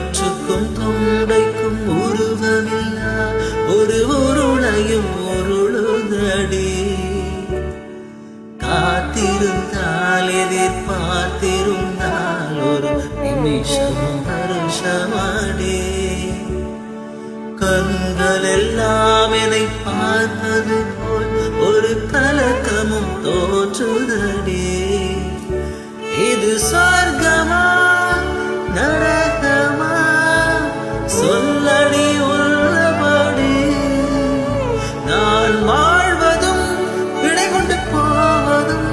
வயிற்றுக்கும் தொண்டைக்கும் உருவமில்லா ஒரு உருளையும் உருளுதடி. காத்திருந்தால் எதிர்பார்த்திருந்தால் ஒரு நிமிஷமும் வருஷமாடி. கண்கள் எல்லாம் என்னை பார்ப்பது போல் ஒரு கலக்கமும் தோற்றுதடி. இது சொர்க்கமா நரகமா சொல்லடி உள்ளபடி. நான் வாழ்வதும் விடை கொண்டு போவதும்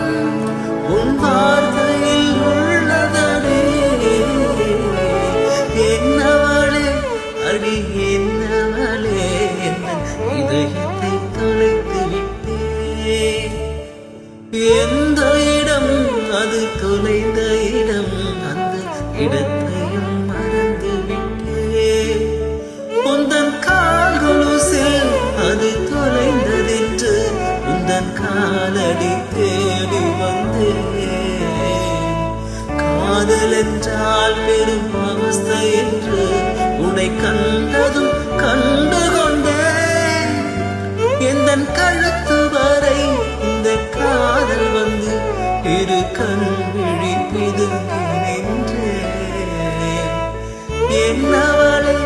உன் வார்த்தையில் உள்ளதடி. என்னவளே அடி என்னவளே என்ன இதயத்தை தொலைத்து விட்டே. எந்த இடம் அது தொலைந்த இடம், அந்த இடத்தையும் மறந்து விட்டே. உந்தன் கால்கொலுசில் அது தொலைந்ததென்று உந்தன் காலடி தேடி வந்தேன். காதல் என்றால் பெரும் அவஸ்தை என்று உன்னை கண்டதும் கண்டு கொண்டேன். எந்தன் கழுத்து வரை இந்த காதல் வந்து இரு கண் விழி பிதுங்கி நின்றேன். என்னவளே